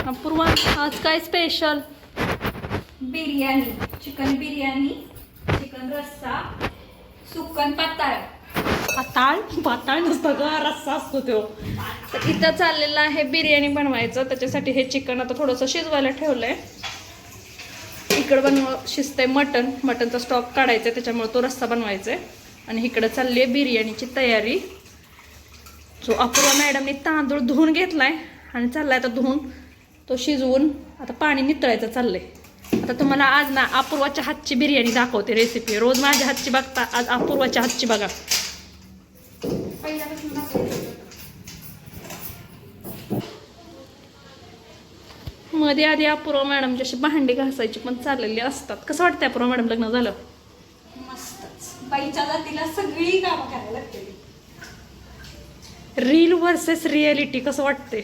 अपूर्वा, आज काय special? Biryani, chicken biryani, chicken रस्सा, सुकन पाताळ. पाताळ पाताळ नसतं ग, रस्सा असतो तो. तर इथं चाललेलं आहे बिर्याणी बनवायचं. त्याच्यासाठी हे चिकन आता थोडंसं शिजवायला ठेवलंय. इकडं शिजतंय मटनचा स्टॉक काढायचा, त्याच्यामुळे तो रस्सा बनवायचा आहे. आणि इकडं चालली आहे बिर्याणीची तयारी. जो अपूर्वा मॅडमने तांदूळ धुवून घेतलाय आणि चाललाय आता धुवून तो शिजवून आता पाणी नितळायचं चाललंय. आता तुम्हाला आज ना अपूर्वाच्या हातची बिर्याणी दाखवते रेसिपी. रोज माझ्या हातची बघता, आज अपूर्वाच्या हातची बघा. मध्ये आधी अपूर्वा मॅडम जशी भांडी घासायची पण चाललेली असतात. कसं वाटतंय अपूर्वा मॅडम लग्न झालं? मस्तच. बाईच्या जातीला सगळी कामं करायला लागते. रील वर्सेस रियालिटी कसं वाटते?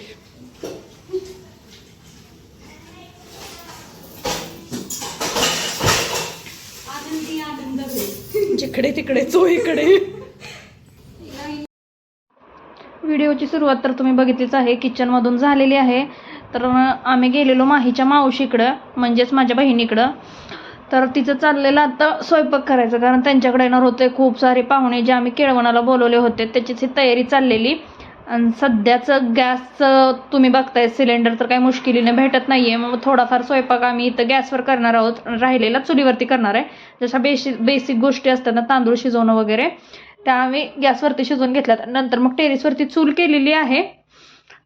आनंदी आनंद जिकडे तिकडे चोहीकडे. व्हिडिओची सुरुवात तर तुम्ही बघितलीच आहे, किचनमधून झालेली आहे. तर आम्ही गेलेलो माहीच्या मावशीकडं, म्हणजेच माझ्या बहिणीकडं. तर तिचं चाललेलं आता स्वयंपाक करायचं, कारण त्यांच्याकडे येणार होते खूप सारे पाहुणे जे आम्ही केळवणाला बोलवले होते. त्याचीच ही तयारी चाललेली. आणि सध्याचं गॅसचं तुम्ही बघताय, सिलेंडर तर काही मुश्किलीने भेटत नाही आहे. मग थोडाफार स्वयंपाक आम्ही इथं गॅसवर करणार आहोत, राहिलेला चुलीवरती करणार आहे. जशा बेसिक गोष्टी असतात ना, तांदूळ शिजवणं वगैरे, त्या आम्ही गॅसवरती शिजवून घेतल्यात. नंतर मग टेरेसवरती चूल केलेली आहे.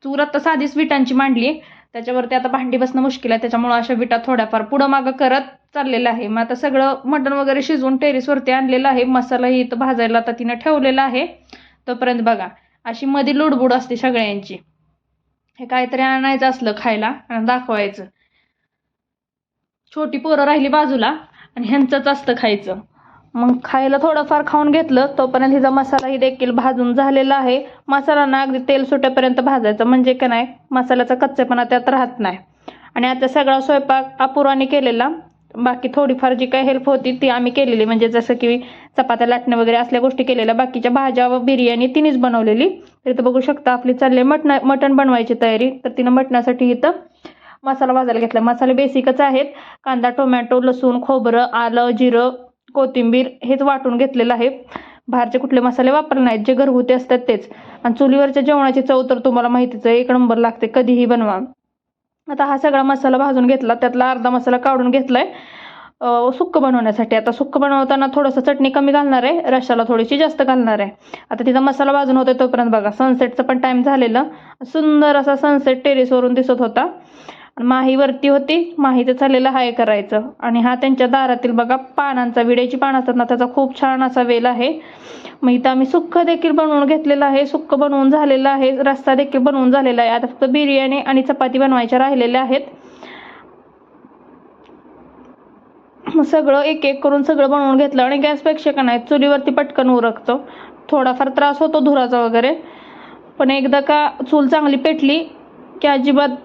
चूल आता साधीच विटांची मांडली, त्याच्यावरती आता भांडी बसणं मुश्किल आहे. त्याच्यामुळं अशा विटा थोड्याफार पुढं मागं करत चाललेलं आहे. मग आता सगळं मटण वगैरे शिजवून टेरेसवरती आणलेलं आहे. मसालाही इथं भाजायला आता तिनं ठेवलेला आहे. तोपर्यंत बघा, अशी मध्ये लुडबुड असते सगळ्यांची. हे काहीतरी आणायचं असलं खायला आणि दाखवायचं. छोटी पोरं राहिली बाजूला आणि ह्यांचंच असतं खायचं. मग खायला थोडंफार खाऊन घेतलं. तोपर्यंत हिचा मसालाही देखील भाजून झालेला आहे. मसाला ना अगदी तेल सुटेपर्यंत भाजायचा, म्हणजे का नाही मसाल्याचा कच्चेपणा त्यात राहत नाही. आणि आता सगळा स्वयंपाक अपूर्वाने केलेला. बाकी थोडीफार जी काही हेल्प होती ती आम्ही केलेली, म्हणजे जसं की चपात्या लाटणे वगैरे असल्या गोष्टी केलेल्या. बाकीच्या भाज्या व बिर्याणी तिनेच बनवलेली. तर इथं बघू शकता आपली चालली मटण बनवायची तयारी. तर तिनं मटणासाठी इथं मसाला भाजायला घेतला. मसाले बेसिकच आहेत. कांदा, टोमॅटो, लसूण, खोबरं, आलं, जिरं, कोथिंबीर हेच वाटून घेतलेलं आहे. बाहेरचे कुठले मसाले वापरले नाहीत, जे घरगुती असतात तेच. आणि चुलीवरच्या जेवणाची चव तर तुम्हाला माहितीच आहे, एक नंबर लागते, कधीही बनवा. आता हा सगळा मसाला भाजून घेतला. त्यातला अर्धा मसाला काढून घेतलाय सुक्क बनवण्यासाठी. आता सुक्क बनवताना थोडंसं चटणी कमी घालणार आहे, रश्शाला थोडीशी जास्त घालणार आहे. आता तिचा मसाला भाजून होता तोपर्यंत बघा सनसेटचं पण टाइम झालेलं. सुंदर असा सनसेट टेरेसवरून दिसत होता. माही वरती होती, माहीचं चाललेलं हाय करायचं. आणि हा त्यांच्या दारातील बघा पानांचा, विड्याची पानं असतात ना, त्याचा खूप छान असा वेल आहे. मग इथं आम्ही सुक्क देखील बनवून घेतलेलं आहे. सुक्क बनवून झालेलं आहे, रस्सा देखील बनवून झालेला आहे. आता फक्त बिर्याणी आणि चपाती बनवायच्या राहिलेल्या आहेत. सगळं एक एक करून सगळं बनवून घेतलं. आणि गॅसपेक्षा का नाही चुलीवरती पटकन उरकतो. थोडाफार त्रास होतो धुराचा वगैरे, पण एकदा का चूल चांगली पेटली की अजिबात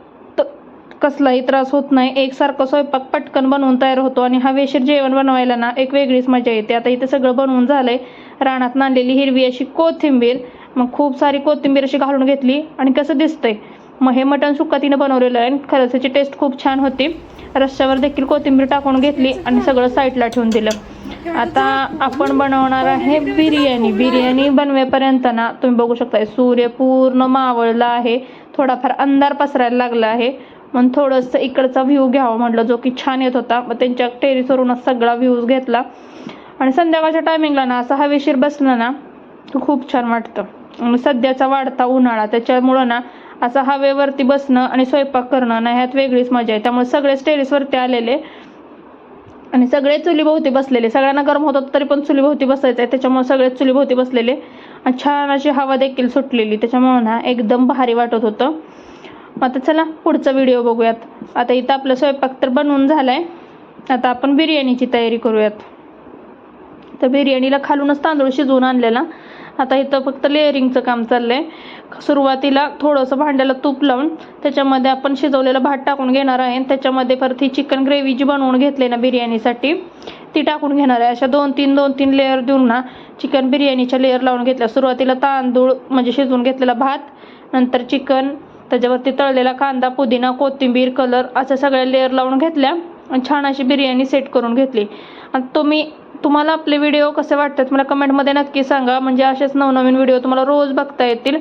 कसलाही त्रास होत नाही. एकसारखं स्वयंपाक पटकन बनवून तयार होतो. आणि हवेशीर जेवण बनवायला ना एक वेगळीच मजा येते. आता इथे सगळं बनवून झालंय. रानात नांदलेली हिरवी अशी कोथिंबीर, मग खूप सारी कोथिंबीर अशी घालून घेतली. आणि कसं दिसतंय, मग हे मटण सुक्का तिनं बनवलेलं आहे. खरंच त्याची टेस्ट खूप छान होती. रश्श्यावर देखील कोथिंबीर टाकून घेतली आणि सगळं साईडला ठेवून दिलं. आता आपण बनवणार आहे बिर्याणी. बिर्याणी बनवेपर्यंत ना तुम्ही बघू शकता सूर्य पूर्ण मावळला आहे. थोडाफार अंधार पसरायला लागला आहे. मग थोडंसं इकडचा व्ह्यू घ्यावा म्हटलं, जो की छान येत होता. मग त्यांच्या टेरेसवरूनच सगळा व्ह्यूज घेतला. आणि संध्याकाळच्या टायमिंगला ना असं हवेशीर बसलं ना खूप छान वाटतं. आणि सध्याचा वाढता उन्हाळा, त्याच्यामुळं ना असं हवेवरती बसणं आणि स्वयंपाक करणं ना ह्यात वेगळीच मजा आहे. त्यामुळे सगळेच टेरेसवरती आलेले आणि सगळे चुलीभोवती बसलेले. सगळ्यांना गरम होतं तरी पण चुलीभोवती बसायचं आहे, त्याच्यामुळे सगळेच चुलीभोवती बसलेले. आणि छान अशी हवा देखील सुटलेली, त्याच्यामुळे ना एकदम भारी वाटत होतं. आता चला पुढचा व्हिडिओ बघूयात. आता इथं आपलं स्वयंपाक तर बनवून झालाय. आता आपण बिर्याणीची तयारी करूयात. तर बिर्याणीला खालूनच तांदूळ शिजवून आणलेला. आता इथं फक्त लेअरिंगचं काम चाललंय. सुरुवातीला थोडंसं भांड्याला तूप लावून त्याच्यामध्ये आपण शिजवलेला भात टाकून घेणार आहे. त्याच्यामध्ये परत ही चिकन ग्रेव्ही जी बनवून घेतली ना बिर्याणीसाठी ती टाकून घेणार आहे. अशा दोन तीन लेअर देऊन ना चिकन बिर्याणीच्या लेअर लावून घेतल्या. सुरुवातीला तांदूळ म्हणजे शिजवून घेतलेला भात, नंतर चिकन, त्याच्यावरती तळलेला कांदा, पुदिना, कोथिंबीर, कलर अशा सगळ्या लेअर लावून घेतल्या आणि छान अशी बिर्याणी सेट करून घेतली. आणि तुम्हाला आपले व्हिडिओ कसे वाटतात मला कमेंटमध्ये नक्की सांगा. म्हणजे असेच नवनवीन व्हिडिओ तुम्हाला रोज बघता येतील.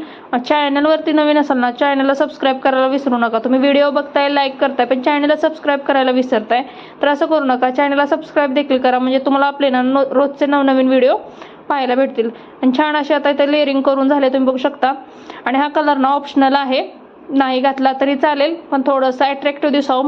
चॅनलवरती नवीन असाल ना, चॅनलला सबस्क्राईब करायला विसरू नका. तुम्ही व्हिडिओ बघताय, लाईक करताय, पण चॅनलला सबस्क्राईब करायला विसरताय, तर असं करू नका. चॅनलला सबस्क्राईब देखील करा, म्हणजे तुम्हाला आपले ना रोजचे नवनवीन व्हिडिओ पाहायला भेटतील. आणि छान असे आता इथे लेअरिंग करून झाले, तुम्ही बघू शकता. आणि हा कलर ना ऑप्शनल आहे, नाही घातला तरी चालेल, पण थोडंसं अट्रॅक्टिव्ह दिसावं.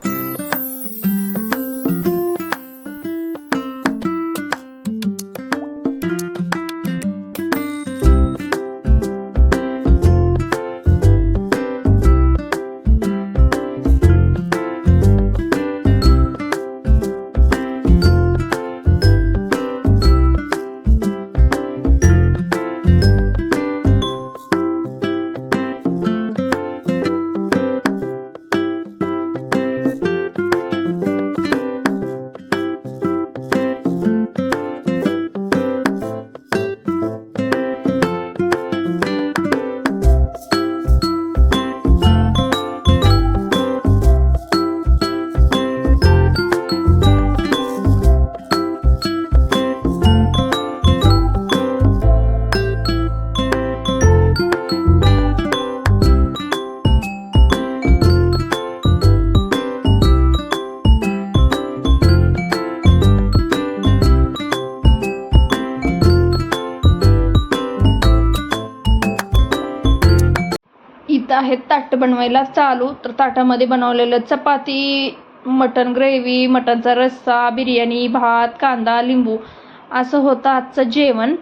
इथं आहेत ताट बनवायला चालू. तर ताटामध्ये बनवलेलं चपाती, मटन ग्रेव्ही, मटनचा रस्सा, बिर्याणी, भात, कांदा, लिंबू असं होतं आजचं जेवण.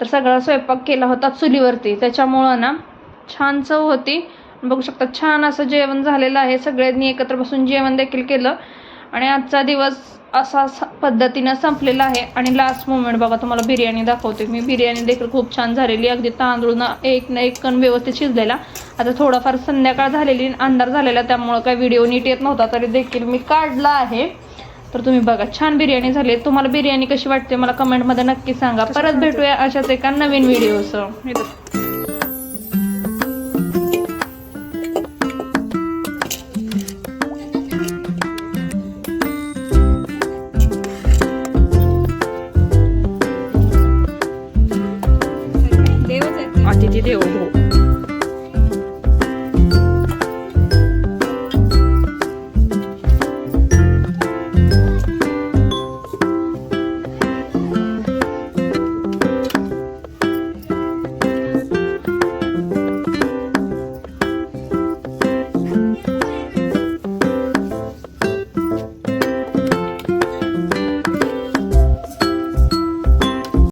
तर सगळा स्वयंपाक केला होता चुलीवरती, त्याच्यामुळं ना छान चव होती. बघू शकता छान असं जेवण झालेलं आहे. सगळ्यांनी एकत्र बसून जेवण देखील केलं आणि आजचा दिवस असा पद्धतीनं संपलेला आहे. आणि लास्ट मोमेंट बघा, तुम्हाला बिर्याणी दाखवते मी. बिर्याणी देखील खूप छान झालेली, अगदी तांदूळ ना एक कण व्यवस्थित शिजलेला. आता थोडाफार संध्याकाळ झालेली, अंधार झालेला, त्यामुळं काही व्हिडिओ नीट येत नव्हता, तरी देखील मी काढला आहे. तर तुम्ही बघा, छान बिर्याणी झाली. तुम्हाला बिर्याणी कशी वाटते मला कमेंटमध्ये नक्की सांगा. परत भेटूया अशाच एका नवीन व्हिडिओसह.